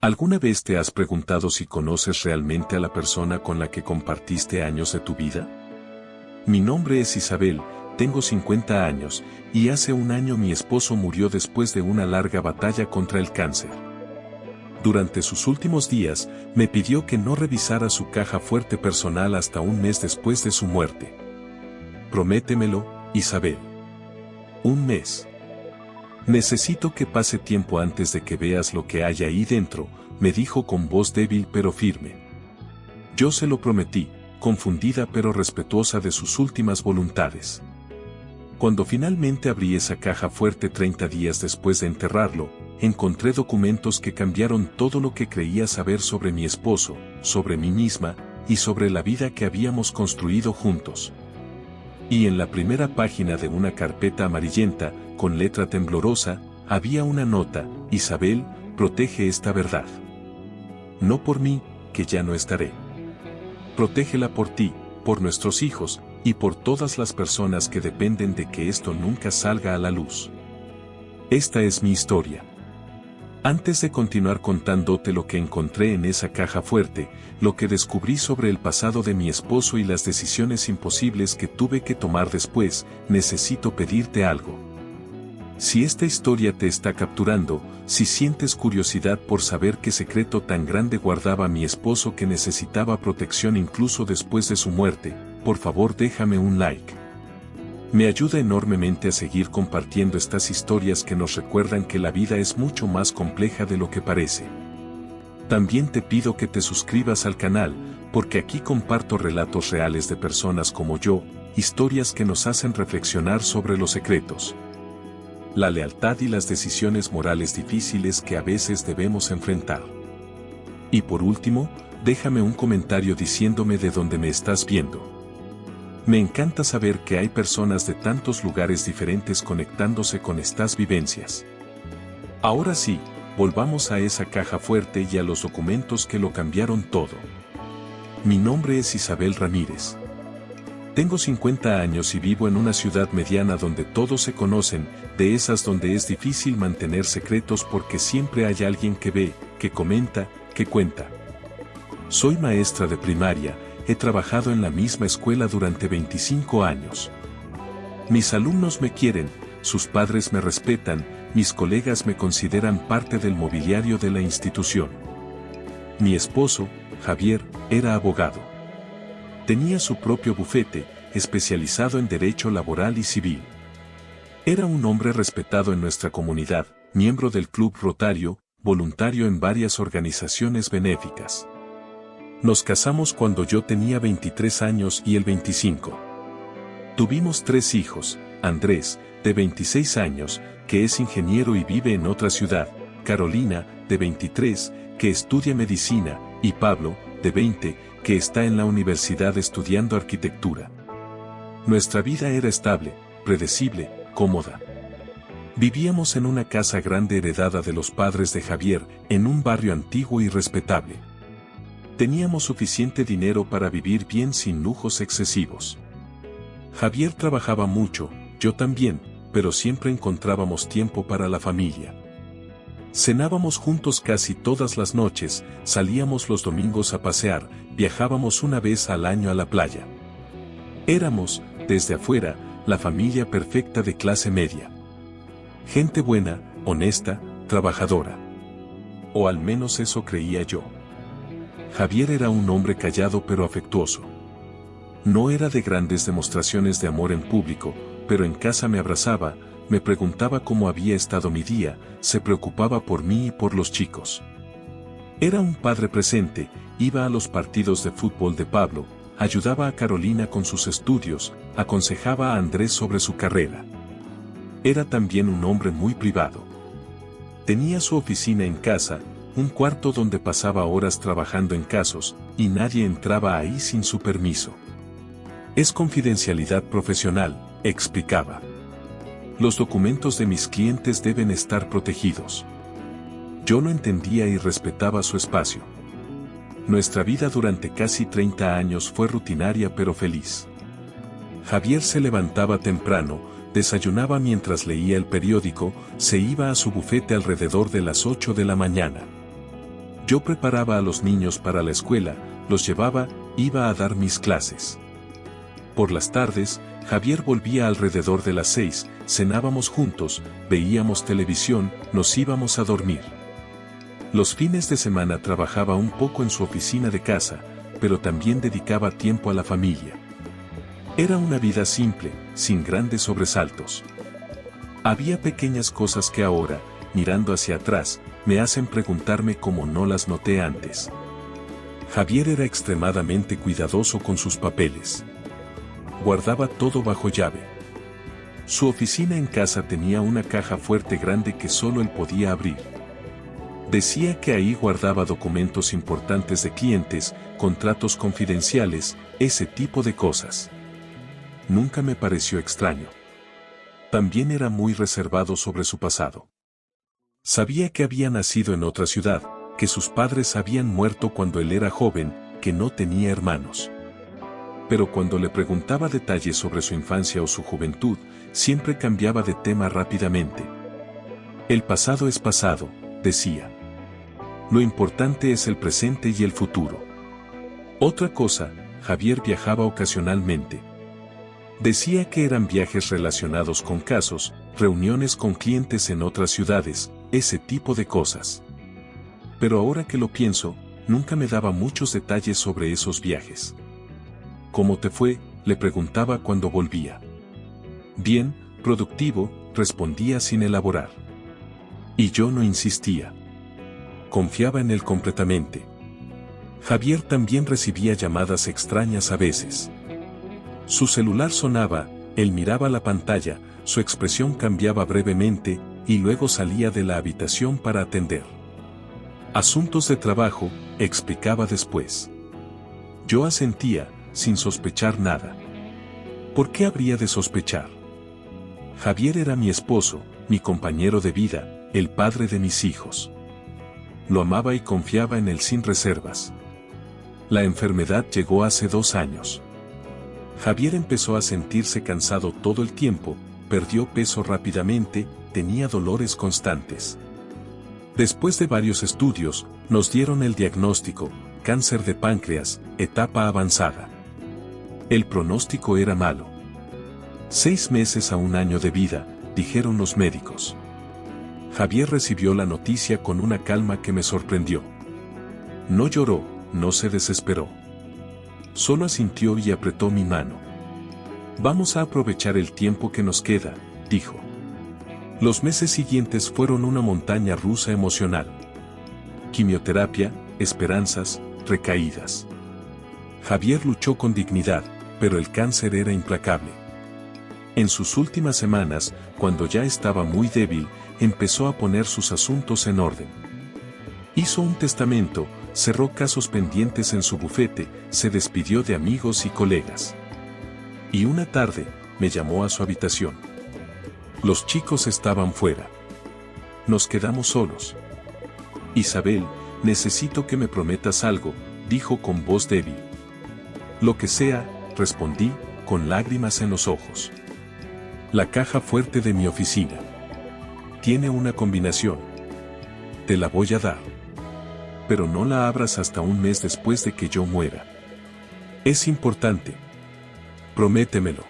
¿Alguna vez te has preguntado si conoces realmente a la persona con la que compartiste años de tu vida? Mi nombre es Isabel, tengo 50 años, y hace un año mi esposo murió después de una larga batalla contra el cáncer. Durante sus últimos días, me pidió que no revisara su caja fuerte personal hasta un mes después de su muerte. Prométemelo, Isabel. Un mes. Necesito que pase tiempo antes de que veas lo que hay ahí dentro, me dijo con voz débil pero firme. Yo se lo prometí, confundida pero respetuosa de sus últimas voluntades. Cuando finalmente abrí esa caja fuerte 30 días después de enterrarlo, encontré documentos que cambiaron todo lo que creía saber sobre mi esposo, sobre mí misma, y sobre la vida que habíamos construido juntos. Y en la primera página de una carpeta amarillenta, con letra temblorosa, había una nota: Isabel, protege esta verdad. No por mí, que ya no estaré. Protégela por ti, por nuestros hijos, y por todas las personas que dependen de que esto nunca salga a la luz. Esta es mi historia. Antes de continuar contándote lo que encontré en esa caja fuerte, lo que descubrí sobre el pasado de mi esposo y las decisiones imposibles que tuve que tomar después, necesito pedirte algo. Si esta historia te está capturando, si sientes curiosidad por saber qué secreto tan grande guardaba mi esposo que necesitaba protección incluso después de su muerte, por favor déjame un like. Me ayuda enormemente a seguir compartiendo estas historias que nos recuerdan que la vida es mucho más compleja de lo que parece. También te pido que te suscribas al canal, porque aquí comparto relatos reales de personas como yo, historias que nos hacen reflexionar sobre los secretos, la lealtad y las decisiones morales difíciles que a veces debemos enfrentar. Y por último, déjame un comentario diciéndome de dónde me estás viendo. Me encanta saber que hay personas de tantos lugares diferentes conectándose con estas vivencias. Ahora sí, volvamos a esa caja fuerte y a los documentos que lo cambiaron todo. Mi nombre es Isabel Ramírez. Tengo 50 años y vivo en una ciudad mediana donde todos se conocen, de esas donde es difícil mantener secretos porque siempre hay alguien que ve, que comenta, que cuenta. Soy maestra de primaria. He trabajado en la misma escuela durante 25 años. Mis alumnos me quieren, sus padres me respetan, mis colegas me consideran parte del mobiliario de la institución. Mi esposo, Javier, era abogado. Tenía su propio bufete, especializado en derecho laboral y civil. Era un hombre respetado en nuestra comunidad, miembro del Club Rotario, voluntario en varias organizaciones benéficas. Nos casamos cuando yo tenía 23 años y él 25. Tuvimos 3 hijos, Andrés, de 26 años, que es ingeniero y vive en otra ciudad, Carolina, de 23, que estudia medicina, y Pablo, de 20, que está en la universidad estudiando arquitectura. Nuestra vida era estable, predecible, cómoda. Vivíamos en una casa grande heredada de los padres de Javier, en un barrio antiguo y respetable. Teníamos suficiente dinero para vivir bien sin lujos excesivos. Javier trabajaba mucho, yo también, pero siempre encontrábamos tiempo para la familia. Cenábamos juntos casi todas las noches, salíamos los domingos a pasear, viajábamos una vez al año a la playa. Éramos, desde afuera, la familia perfecta de clase media. Gente buena, honesta, trabajadora. O al menos eso creía yo. Javier era un hombre callado pero afectuoso. No era de grandes demostraciones de amor en público, pero en casa me abrazaba, me preguntaba cómo había estado mi día, se preocupaba por mí y por los chicos. Era un padre presente, iba a los partidos de fútbol de Pablo, ayudaba a Carolina con sus estudios, aconsejaba a Andrés sobre su carrera. Era también un hombre muy privado. Tenía su oficina en casa, un cuarto donde pasaba horas trabajando en casos, y nadie entraba ahí sin su permiso. Es confidencialidad profesional, explicaba. Los documentos de mis clientes deben estar protegidos. Yo lo entendía y respetaba su espacio. Nuestra vida durante casi 30 años fue rutinaria pero feliz. Javier se levantaba temprano, desayunaba mientras leía el periódico, se iba a su bufete alrededor de las 8 de la mañana. Yo preparaba a los niños para la escuela, los llevaba, iba a dar mis clases. Por las tardes, Javier volvía alrededor de las 6, cenábamos juntos, veíamos televisión, nos íbamos a dormir. Los fines de semana trabajaba un poco en su oficina de casa, pero también dedicaba tiempo a la familia. Era una vida simple, sin grandes sobresaltos. Había pequeñas cosas que ahora, mirando hacia atrás, me hacen preguntarme cómo no las noté antes. Javier era extremadamente cuidadoso con sus papeles. Guardaba todo bajo llave. Su oficina en casa tenía una caja fuerte grande que solo él podía abrir. Decía que ahí guardaba documentos importantes de clientes, contratos confidenciales, ese tipo de cosas. Nunca me pareció extraño. También era muy reservado sobre su pasado. Sabía que había nacido en otra ciudad, que sus padres habían muerto cuando él era joven, que no tenía hermanos. Pero cuando le preguntaba detalles sobre su infancia o su juventud, siempre cambiaba de tema rápidamente. El pasado es pasado, decía. Lo importante es el presente y el futuro. Otra cosa, Javier viajaba ocasionalmente. Decía que eran viajes relacionados con casos, reuniones con clientes en otras ciudades, ese tipo de cosas. Pero ahora que lo pienso, nunca me daba muchos detalles sobre esos viajes. ¿Cómo te fue?, le preguntaba cuando volvía. Bien, productivo, respondía sin elaborar. Y yo no insistía. Confiaba en él completamente. Javier también recibía llamadas extrañas a veces. Su celular sonaba, él miraba la pantalla, su expresión cambiaba brevemente, y luego salía de la habitación para atender. Asuntos de trabajo, explicaba después. Yo asentía, sin sospechar nada. ¿Por qué habría de sospechar? Javier era mi esposo, mi compañero de vida, el padre de mis hijos. Lo amaba y confiaba en él sin reservas. La enfermedad llegó hace 2 años. Javier empezó a sentirse cansado todo el tiempo, perdió peso rápidamente, tenía dolores constantes. Después de varios estudios, nos dieron el diagnóstico, cáncer de páncreas, etapa avanzada. El pronóstico era malo. 6 meses a 1 año de vida, dijeron los médicos. Javier recibió la noticia con una calma que me sorprendió. No lloró, no se desesperó. Solo asintió y apretó mi mano. Vamos a aprovechar el tiempo que nos queda, dijo. Los meses siguientes fueron una montaña rusa emocional. Quimioterapia, esperanzas, recaídas. Javier luchó con dignidad, pero el cáncer era implacable. En sus últimas semanas, cuando ya estaba muy débil, empezó a poner sus asuntos en orden. Hizo un testamento, cerró casos pendientes en su bufete, se despidió de amigos y colegas. Y una tarde, me llamó a su habitación. Los chicos estaban fuera. Nos quedamos solos. Isabel, necesito que me prometas algo, dijo con voz débil. Lo que sea, respondí, con lágrimas en los ojos. La caja fuerte de mi oficina. Tiene una combinación. Te la voy a dar. Pero no la abras hasta 1 mes después de que yo muera. Es importante. Prométemelo.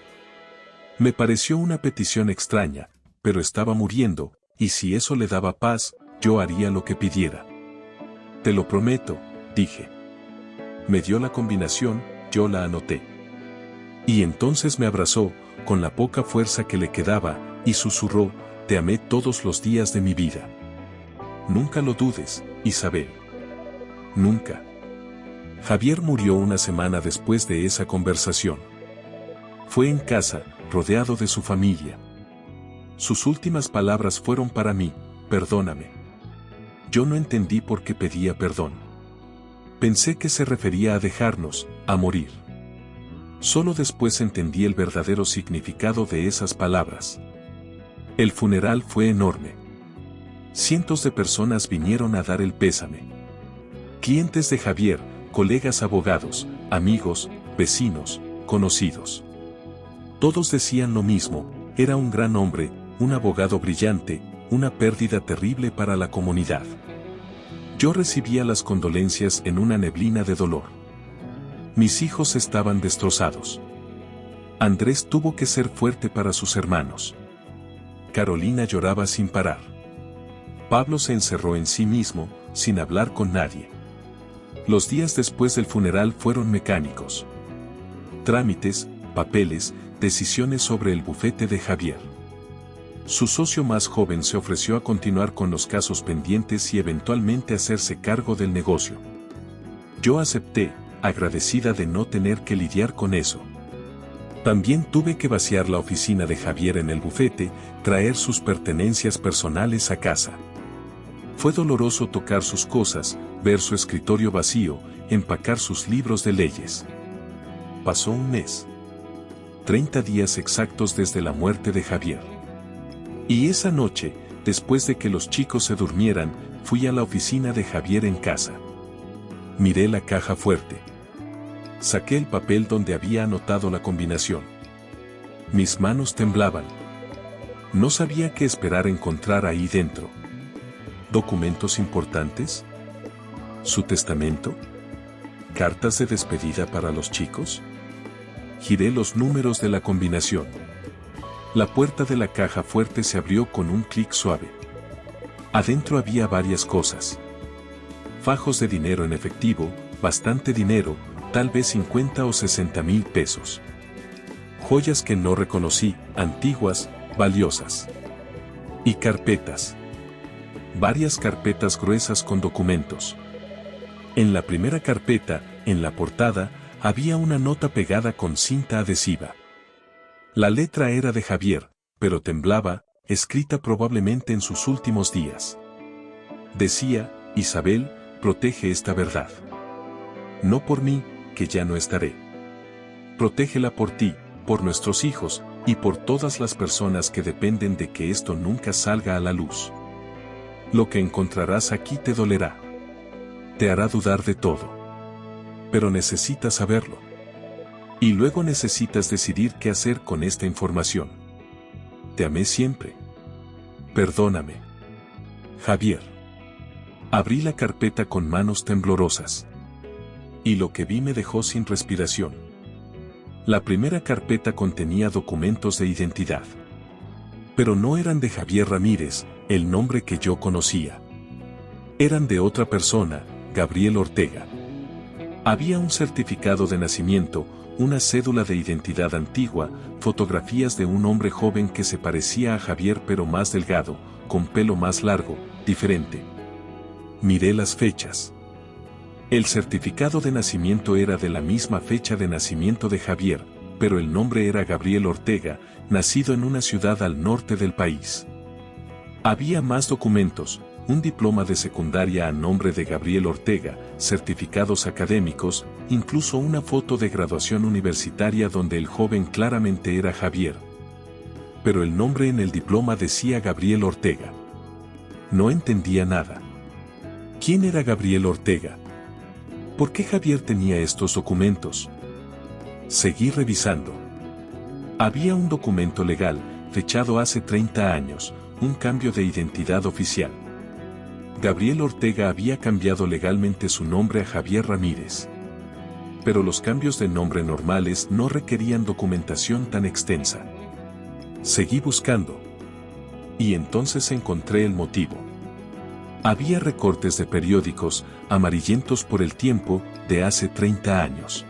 Me pareció una petición extraña, pero estaba muriendo, y si eso le daba paz, yo haría lo que pidiera. Te lo prometo, dije. Me dio la combinación, yo la anoté. Y entonces me abrazó, con la poca fuerza que le quedaba, y susurró, te amé todos los días de mi vida. Nunca lo dudes, Isabel. Nunca. Javier murió 1 semana después de esa conversación. Fue en casa, rodeado de su familia. Sus últimas palabras fueron para mí, perdóname. Yo no entendí por qué pedía perdón. Pensé que se refería a dejarnos, a morir. Solo después entendí el verdadero significado de esas palabras. El funeral fue enorme. Cientos de personas vinieron a dar el pésame. Clientes de Javier, colegas abogados, amigos, vecinos, conocidos. Todos decían lo mismo, era un gran hombre, un abogado brillante, una pérdida terrible para la comunidad. Yo recibía las condolencias en una neblina de dolor. Mis hijos estaban destrozados. Andrés tuvo que ser fuerte para sus hermanos. Carolina lloraba sin parar. Pablo se encerró en sí mismo, sin hablar con nadie. Los días después del funeral fueron mecánicos. Trámites, papeles, decisiones sobre el bufete de Javier. Su socio más joven se ofreció a continuar con los casos pendientes y eventualmente hacerse cargo del negocio. Yo acepté, agradecida de no tener que lidiar con eso. También tuve que vaciar la oficina de Javier en el bufete, traer sus pertenencias personales a casa. Fue doloroso tocar sus cosas, ver su escritorio vacío, empacar sus libros de leyes. Pasó un mes. 30 días exactos desde la muerte de Javier. Y esa noche, después de que los chicos se durmieran, fui a la oficina de Javier en casa. Miré la caja fuerte. Saqué el papel donde había anotado la combinación. Mis manos temblaban. No sabía qué esperar encontrar ahí dentro. ¿Documentos importantes? ¿Su testamento? ¿Cartas de despedida para los chicos? Giré los números de la combinación. La puerta de la caja fuerte se abrió con un clic suave. Adentro había varias cosas. Fajos de dinero en efectivo, bastante dinero, tal vez 50 o 60 mil pesos. Joyas que no reconocí, antiguas, valiosas. Y carpetas. Varias carpetas gruesas con documentos. En la primera carpeta, en la portada, había una nota pegada con cinta adhesiva. La letra era de Javier, pero temblaba, escrita probablemente en sus últimos días. Decía, Isabel, protege esta verdad. No por mí, que ya no estaré. Protégela por ti, por nuestros hijos, y por todas las personas que dependen de que esto nunca salga a la luz. Lo que encontrarás aquí te dolerá. Te hará dudar de todo. Pero necesitas saberlo. Y luego necesitas decidir qué hacer con esta información. Te amé siempre. Perdóname. Javier. Abrí la carpeta con manos temblorosas. Y lo que vi me dejó sin respiración. La primera carpeta contenía documentos de identidad. Pero no eran de Javier Ramírez, el nombre que yo conocía. Eran de otra persona, Gabriel Ortega. Había un certificado de nacimiento, una cédula de identidad antigua, fotografías de un hombre joven que se parecía a Javier pero más delgado, con pelo más largo, diferente. Miré las fechas. El certificado de nacimiento era de la misma fecha de nacimiento de Javier, pero el nombre era Gabriel Ortega, nacido en una ciudad al norte del país. Había más documentos, un diploma de secundaria a nombre de Gabriel Ortega, certificados académicos, incluso una foto de graduación universitaria donde el joven claramente era Javier. Pero el nombre en el diploma decía Gabriel Ortega. No entendía nada. ¿Quién era Gabriel Ortega? ¿Por qué Javier tenía estos documentos? Seguí revisando. Había un documento legal, fechado hace 30 años, un cambio de identidad oficial. Gabriel Ortega había cambiado legalmente su nombre a Javier Ramírez. Pero los cambios de nombre normales no requerían documentación tan extensa. Seguí buscando. Y entonces encontré el motivo. Había recortes de periódicos, amarillentos por el tiempo, de hace 30 años.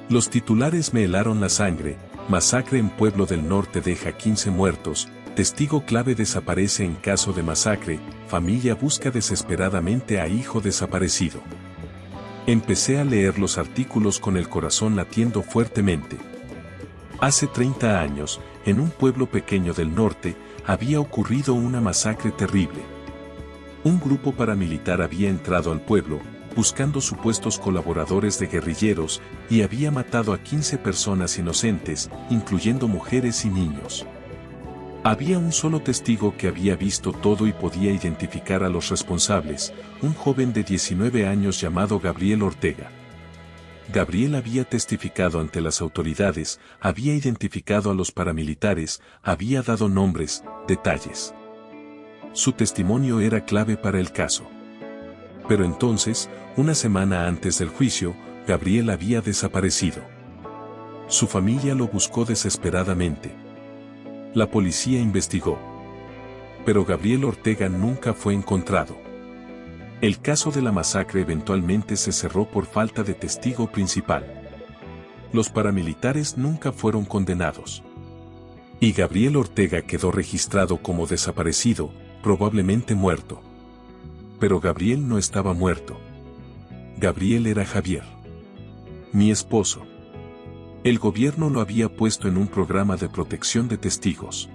Los titulares me helaron la sangre: masacre en pueblo del norte deja 15 muertos, testigo clave desaparece en caso de masacre, familia busca desesperadamente a hijo desaparecido. Empecé a leer los artículos con el corazón latiendo fuertemente. Hace 30 años, en un pueblo pequeño del norte, había ocurrido una masacre terrible. Un grupo paramilitar había entrado al pueblo, buscando supuestos colaboradores de guerrilleros, y había matado a 15 personas inocentes, incluyendo mujeres y niños. Había un solo testigo que había visto todo y podía identificar a los responsables, un joven de 19 años llamado Gabriel Ortega. Gabriel había testificado ante las autoridades, había identificado a los paramilitares, había dado nombres, detalles. Su testimonio era clave para el caso. Pero entonces, una semana antes del juicio, Gabriel había desaparecido. Su familia lo buscó desesperadamente. La policía investigó. Pero Gabriel Ortega nunca fue encontrado. El caso de la masacre eventualmente se cerró por falta de testigo principal. Los paramilitares nunca fueron condenados. Y Gabriel Ortega quedó registrado como desaparecido, probablemente muerto. Pero Gabriel no estaba muerto. Gabriel era Javier, mi esposo. El gobierno lo había puesto en un programa de protección de testigos.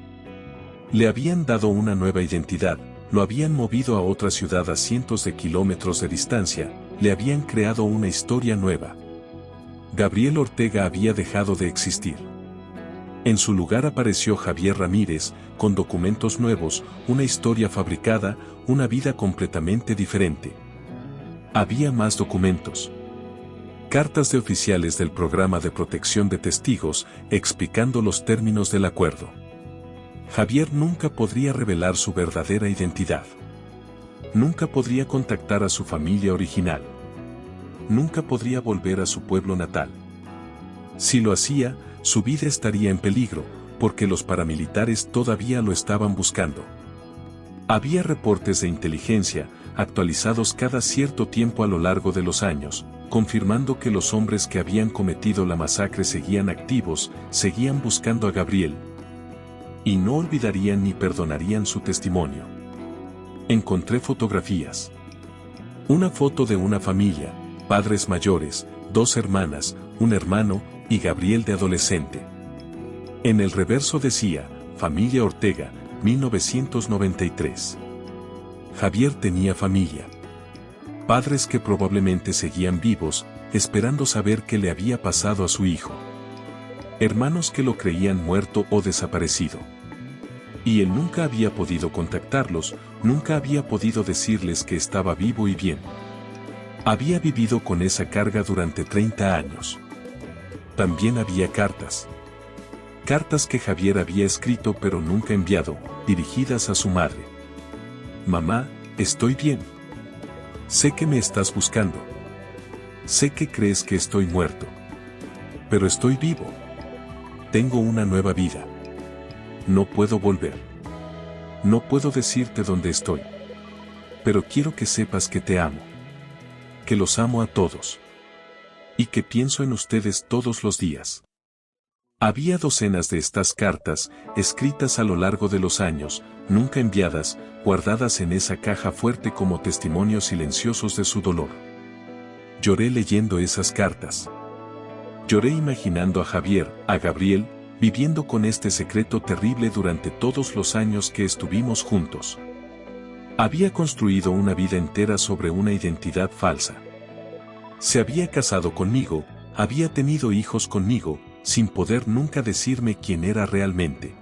Le habían dado una nueva identidad, lo habían movido a otra ciudad a cientos de kilómetros de distancia, le habían creado una historia nueva. Gabriel Ortega había dejado de existir. En su lugar apareció Javier Ramírez, con documentos nuevos, una historia fabricada, una vida completamente diferente. Había más documentos. Cartas de oficiales del programa de protección de testigos, explicando los términos del acuerdo. Javier nunca podría revelar su verdadera identidad. Nunca podría contactar a su familia original. Nunca podría volver a su pueblo natal. Si lo hacía, su vida estaría en peligro, porque los paramilitares todavía lo estaban buscando. Había reportes de inteligencia, actualizados cada cierto tiempo a lo largo de los años, confirmando que los hombres que habían cometido la masacre seguían activos, seguían buscando a Gabriel. Y no olvidarían ni perdonarían su testimonio. Encontré fotografías. Una foto de una familia, padres mayores, 2 hermanas, un hermano, y Gabriel de adolescente. En el reverso decía, Familia Ortega, 1993. Javier tenía familia. Padres que probablemente seguían vivos, esperando saber qué le había pasado a su hijo. Hermanos que lo creían muerto o desaparecido. Y él nunca había podido contactarlos, nunca había podido decirles que estaba vivo y bien. Había vivido con esa carga durante 30 años. También había cartas. Cartas que Javier había escrito pero nunca enviado, dirigidas a su madre. Mamá, estoy bien. Sé que me estás buscando. Sé que crees que estoy muerto. Pero estoy vivo. Tengo una nueva vida. No puedo volver. No puedo decirte dónde estoy. Pero quiero que sepas que te amo. Que los amo a todos. Y que pienso en ustedes todos los días. Había docenas de estas cartas, escritas a lo largo de los años, nunca enviadas, guardadas en esa caja fuerte como testimonios silenciosos de su dolor. Lloré leyendo esas cartas. Lloré imaginando a Javier, a Gabriel, viviendo con este secreto terrible durante todos los años que estuvimos juntos. Había construido una vida entera sobre una identidad falsa. Se había casado conmigo, había tenido hijos conmigo, sin poder nunca decirme quién era realmente.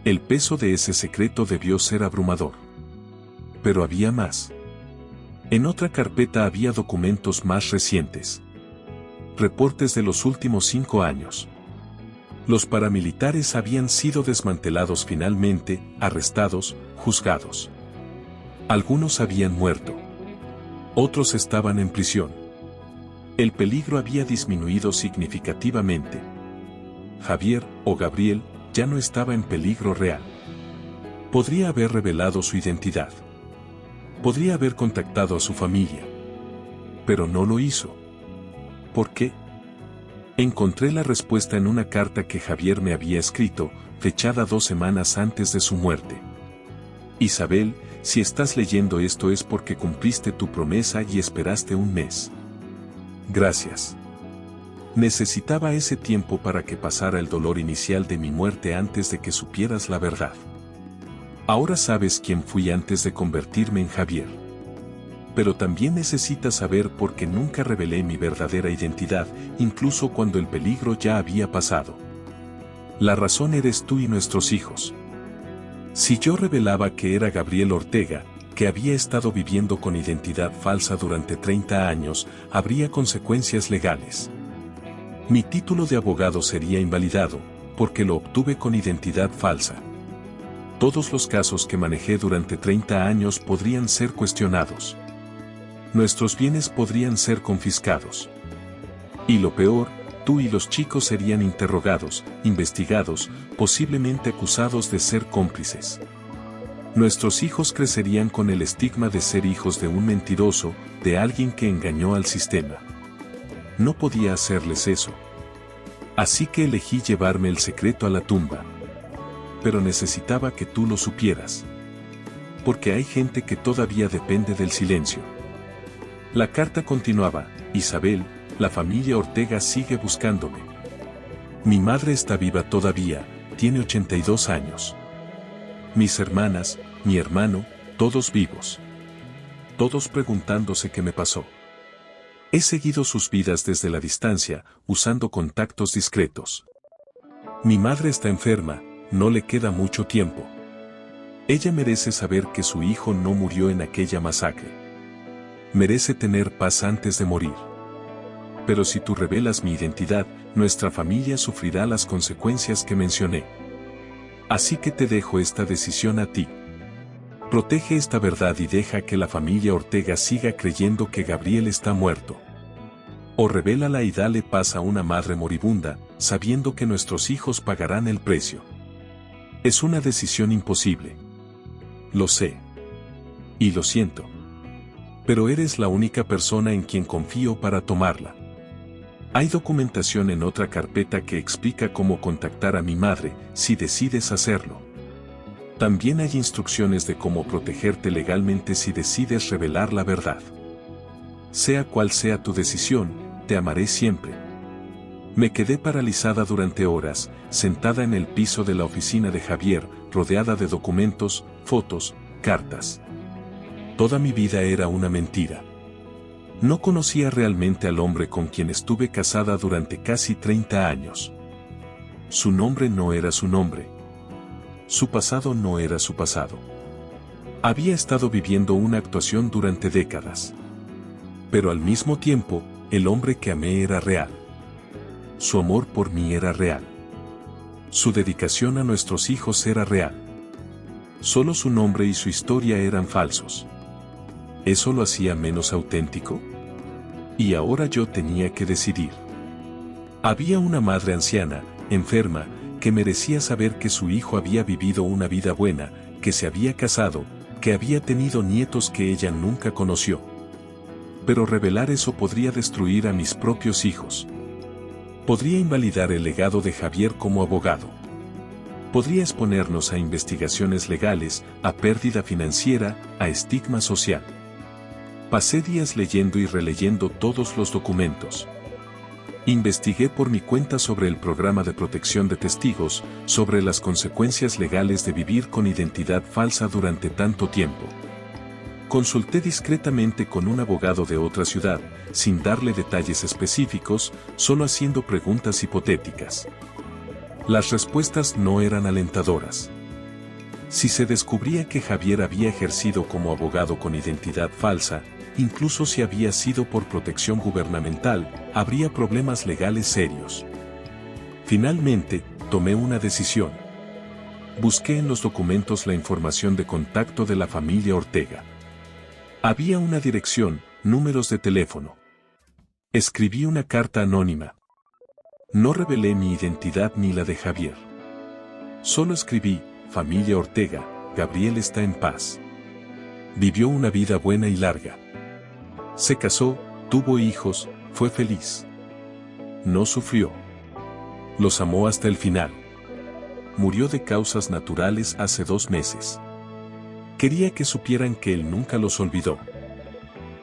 El peso de ese secreto debió ser abrumador. Pero había más. En otra carpeta había documentos más recientes. Reportes de los últimos 5 años. Los paramilitares habían sido desmantelados finalmente, arrestados, juzgados. Algunos habían muerto. Otros estaban en prisión. El peligro había disminuido significativamente. Javier, o Gabriel, ya no estaba en peligro real. Podría haber revelado su identidad. Podría haber contactado a su familia. Pero no lo hizo. ¿Por qué? Encontré la respuesta en una carta que Javier me había escrito, fechada 2 semanas antes de su muerte. Isabel, si estás leyendo esto es porque cumpliste tu promesa y esperaste un mes. Gracias. Necesitaba ese tiempo para que pasara el dolor inicial de mi muerte antes de que supieras la verdad. Ahora sabes quién fui antes de convertirme en Javier. Pero también necesitas saber por qué nunca revelé mi verdadera identidad, incluso cuando el peligro ya había pasado. La razón eres tú y nuestros hijos. Si yo revelaba que era Gabriel Ortega, que había estado viviendo con identidad falsa durante 30 años, habría consecuencias legales. Mi título de abogado sería invalidado, porque lo obtuve con identidad falsa. Todos los casos que manejé durante 30 años podrían ser cuestionados. Nuestros bienes podrían ser confiscados. Y lo peor, tú y los chicos serían interrogados, investigados, posiblemente acusados de ser cómplices. Nuestros hijos crecerían con el estigma de ser hijos de un mentiroso, de alguien que engañó al sistema. No podía hacerles eso. Así que elegí llevarme el secreto a la tumba. Pero necesitaba que tú lo supieras. Porque hay gente que todavía depende del silencio. La carta continuaba: Isabel, la familia Ortega sigue buscándome. Mi madre está viva todavía, tiene 82 años. Mis hermanas, mi hermano, todos vivos. Todos preguntándose qué me pasó. He seguido sus vidas desde la distancia, usando contactos discretos. Mi madre está enferma, no le queda mucho tiempo. Ella merece saber que su hijo no murió en aquella masacre. Merece tener paz antes de morir. Pero si tú revelas mi identidad, nuestra familia sufrirá las consecuencias que mencioné. Así que te dejo esta decisión a ti. Protege esta verdad y deja que la familia Ortega siga creyendo que Gabriel está muerto. O revélala y dale paz a una madre moribunda, sabiendo que nuestros hijos pagarán el precio. Es una decisión imposible. Lo sé. Y lo siento. Pero eres la única persona en quien confío para tomarla. Hay documentación en otra carpeta que explica cómo contactar a mi madre, si decides hacerlo. También hay instrucciones de cómo protegerte legalmente si decides revelar la verdad. Sea cual sea tu decisión, te amaré siempre. Me quedé paralizada durante horas, sentada en el piso de la oficina de Javier, rodeada de documentos, fotos, cartas. Toda mi vida era una mentira. No conocía realmente al hombre con quien estuve casada durante casi 30 años. Su nombre no era su nombre. Su pasado no era su pasado. Había estado viviendo una actuación durante décadas. Pero al mismo tiempo, el hombre que amé era real. Su amor por mí era real. Su dedicación a nuestros hijos era real. Solo su nombre y su historia eran falsos. ¿Eso lo hacía menos auténtico? Y ahora yo tenía que decidir. Había una madre anciana, enferma, que merecía saber que su hijo había vivido una vida buena, que se había casado, que había tenido nietos que ella nunca conoció. Pero revelar eso podría destruir a mis propios hijos. Podría invalidar el legado de Javier como abogado. Podría exponernos a investigaciones legales, a pérdida financiera, a estigma social. Pasé días leyendo y releyendo todos los documentos. Investigué por mi cuenta sobre el programa de protección de testigos, sobre las consecuencias legales de vivir con identidad falsa durante tanto tiempo. Consulté discretamente con un abogado de otra ciudad, sin darle detalles específicos, solo haciendo preguntas hipotéticas. Las respuestas no eran alentadoras. Si se descubría que Javier había ejercido como abogado con identidad falsa, incluso si había sido por protección gubernamental, habría problemas legales serios. Finalmente, tomé una decisión. Busqué en los documentos la información de contacto de la familia Ortega. Había una dirección, números de teléfono. Escribí una carta anónima. No revelé mi identidad ni la de Javier. Solo escribí: familia Ortega, Gabriel está en paz. Vivió una vida buena y larga. Se casó, tuvo hijos, fue feliz. No sufrió. Los amó hasta el final. Murió de causas naturales hace 2 meses. Quería que supieran que él nunca los olvidó.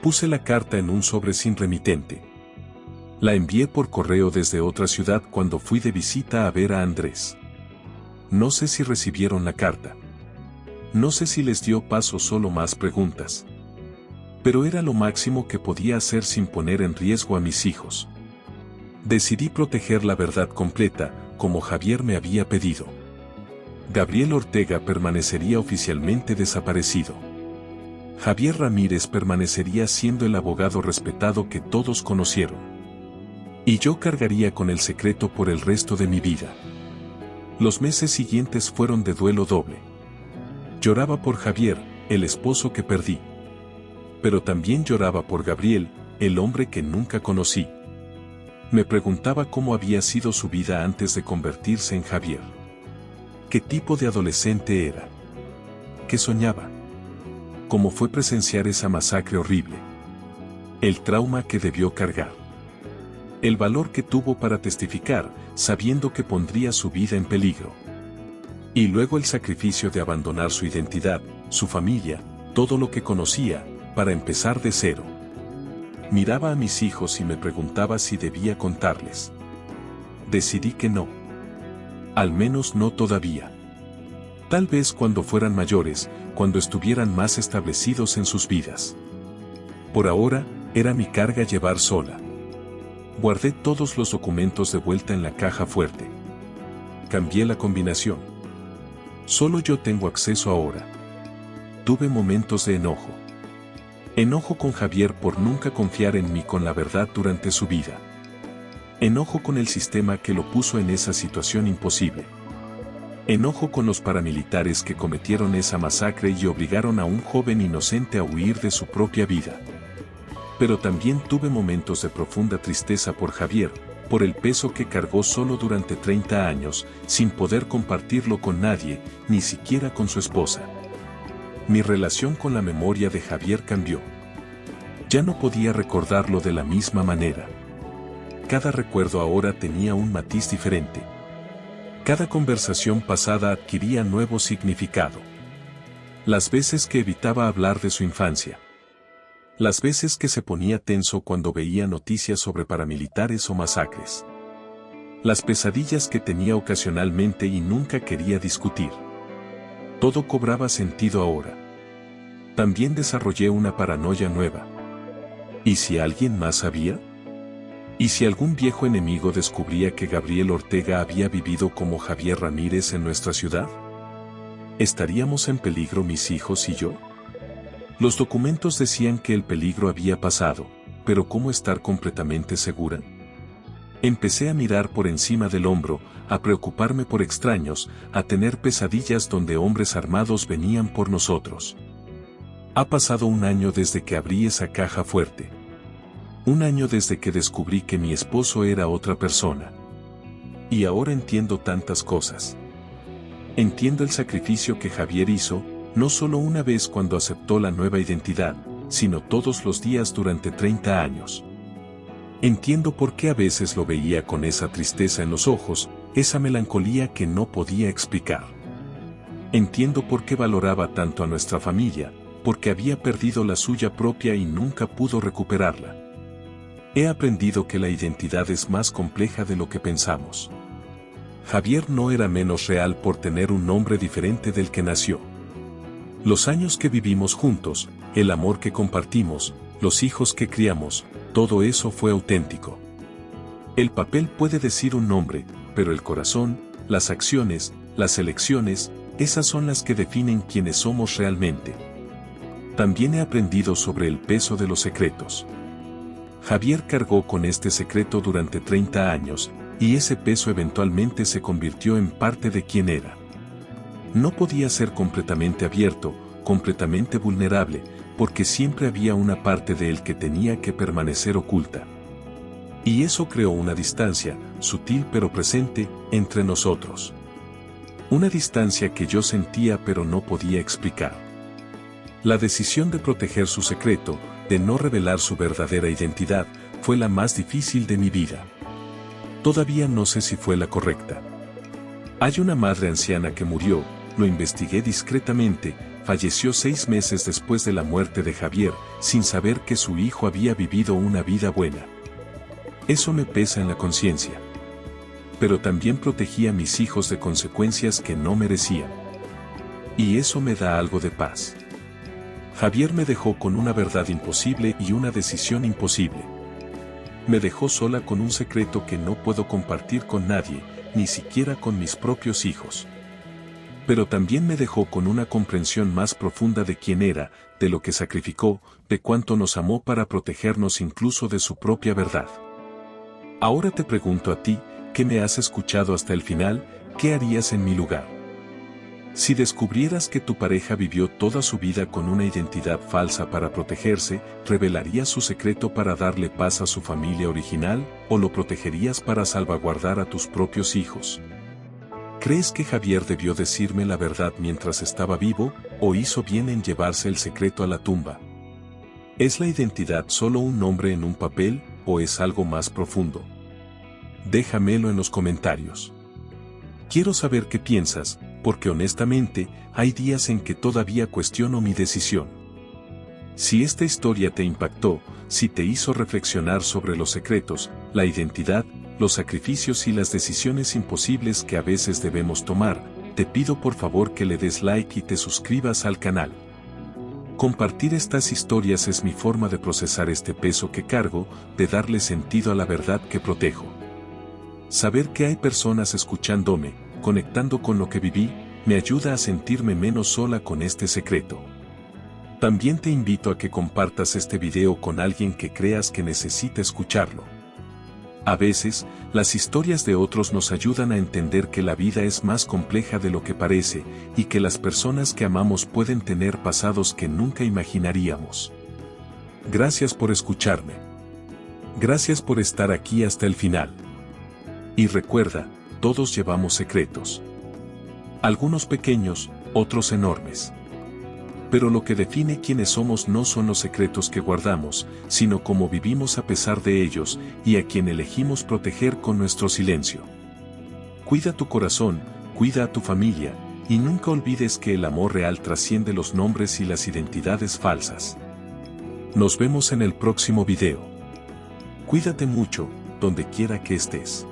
Puse la carta en un sobre sin remitente. La envié por correo desde otra ciudad cuando fui de visita a ver a Andrés. No sé si recibieron la carta. No sé si les dio paso solo más preguntas. Pero era lo máximo que podía hacer sin poner en riesgo a mis hijos. Decidí proteger la verdad completa, como Javier me había pedido. Gabriel Ortega permanecería oficialmente desaparecido. Javier Ramírez permanecería siendo el abogado respetado que todos conocieron. Y yo cargaría con el secreto por el resto de mi vida. Los meses siguientes fueron de duelo doble. Lloraba por Javier, el esposo que perdí. pero también lloraba por Gabriel, el hombre que nunca conocí. Me preguntaba cómo había sido su vida antes de convertirse en Javier. ¿Qué tipo de adolescente era? ¿Qué soñaba? ¿Cómo fue presenciar esa masacre horrible? El trauma que debió cargar. El valor que tuvo para testificar, sabiendo que pondría su vida en peligro. Y luego el sacrificio de abandonar su identidad, su familia, todo lo que conocía, para empezar de cero. Miraba a mis hijos y me preguntaba si debía contarles. Decidí que no. Al menos no todavía. Tal vez cuando fueran mayores, cuando estuvieran más establecidos en sus vidas. Por ahora, era mi carga llevar sola. Guardé todos los documentos de vuelta en la caja fuerte. Cambié la combinación. Solo yo tengo acceso ahora. Tuve momentos de enojo. Enojo con Javier por nunca confiar en mí con la verdad durante su vida. Enojo con el sistema que lo puso en esa situación imposible. Enojo con los paramilitares que cometieron esa masacre y obligaron a un joven inocente a huir de su propia vida. Pero también tuve momentos de profunda tristeza por Javier, por el peso que cargó solo durante 30 años, sin poder compartirlo con nadie, ni siquiera con su esposa. Mi relación con la memoria de Javier cambió. Ya no podía recordarlo de la misma manera. Cada recuerdo ahora tenía un matiz diferente. Cada conversación pasada adquiría nuevo significado. Las veces que evitaba hablar de su infancia. Las veces que se ponía tenso cuando veía noticias sobre paramilitares o masacres. Las pesadillas que tenía ocasionalmente y nunca quería discutir. Todo cobraba sentido ahora. También desarrollé una paranoia nueva. ¿Y si alguien más sabía? ¿Y si algún viejo enemigo descubría que Gabriel Ortega había vivido como Javier Ramírez en nuestra ciudad? ¿Estaríamos en peligro mis hijos y yo? Los documentos decían que el peligro había pasado, pero ¿cómo estar completamente segura? Empecé a mirar por encima del hombro, a preocuparme por extraños, a tener pesadillas donde hombres armados venían por nosotros. Ha pasado un año desde que abrí esa caja fuerte. Un año desde que descubrí que mi esposo era otra persona. Y ahora entiendo tantas cosas. Entiendo el sacrificio que Javier hizo, no solo una vez cuando aceptó la nueva identidad, sino todos los días durante 30 años. Entiendo por qué a veces lo veía con esa tristeza en los ojos, esa melancolía que no podía explicar. Entiendo por qué valoraba tanto a nuestra familia, porque había perdido la suya propia y nunca pudo recuperarla. He aprendido que la identidad es más compleja de lo que pensamos. Javier no era menos real por tener un nombre diferente del que nació. Los años que vivimos juntos, el amor que compartimos, los hijos que criamos, todo eso fue auténtico. El papel puede decir un nombre, pero el corazón, las acciones, las elecciones, esas son las que definen quiénes somos realmente. También he aprendido sobre el peso de los secretos. Javier cargó con este secreto durante 30 años, y ese peso eventualmente se convirtió en parte de quién era. No podía ser completamente abierto, completamente vulnerable, porque siempre había una parte de él que tenía que permanecer oculta. Y eso creó una distancia, sutil pero presente, entre nosotros. Una distancia que yo sentía pero no podía explicar. La decisión de proteger su secreto, de no revelar su verdadera identidad, fue la más difícil de mi vida. Todavía no sé si fue la correcta. Hay una madre anciana que murió, lo investigué discretamente, falleció 6 meses después de la muerte de Javier, sin saber que su hijo había vivido una vida buena. Eso me pesa en la conciencia. Pero también protegí a mis hijos de consecuencias que no merecían. Y eso me da algo de paz. Javier me dejó con una verdad imposible y una decisión imposible. Me dejó sola con un secreto que no puedo compartir con nadie, ni siquiera con mis propios hijos. Pero también me dejó con una comprensión más profunda de quién era, de lo que sacrificó, de cuánto nos amó para protegernos incluso de su propia verdad. Ahora te pregunto a ti, que me has escuchado hasta el final, ¿qué harías en mi lugar? Si descubrieras que tu pareja vivió toda su vida con una identidad falsa para protegerse, ¿revelarías su secreto para darle paz a su familia original, o lo protegerías para salvaguardar a tus propios hijos? ¿Crees que Javier debió decirme la verdad mientras estaba vivo, o hizo bien en llevarse el secreto a la tumba? ¿Es la identidad solo un nombre en un papel, o es algo más profundo? Déjamelo en los comentarios. Quiero saber qué piensas, porque honestamente, hay días en que todavía cuestiono mi decisión. Si esta historia te impactó, si te hizo reflexionar sobre los secretos, la identidad, los sacrificios y las decisiones imposibles que a veces debemos tomar, te pido por favor que le des like y te suscribas al canal. Compartir estas historias es mi forma de procesar este peso que cargo, de darle sentido a la verdad que protejo. Saber que hay personas escuchándome, conectando con lo que viví, me ayuda a sentirme menos sola con este secreto. También te invito a que compartas este video con alguien que creas que necesita escucharlo. A veces, las historias de otros nos ayudan a entender que la vida es más compleja de lo que parece, y que las personas que amamos pueden tener pasados que nunca imaginaríamos. Gracias por escucharme. Gracias por estar aquí hasta el final. Y recuerda, todos llevamos secretos. Algunos pequeños, otros enormes. Pero lo que define quiénes somos no son los secretos que guardamos, sino cómo vivimos a pesar de ellos, y a quien elegimos proteger con nuestro silencio. Cuida tu corazón, cuida a tu familia, y nunca olvides que el amor real trasciende los nombres y las identidades falsas. Nos vemos en el próximo video. Cuídate mucho, donde quiera que estés.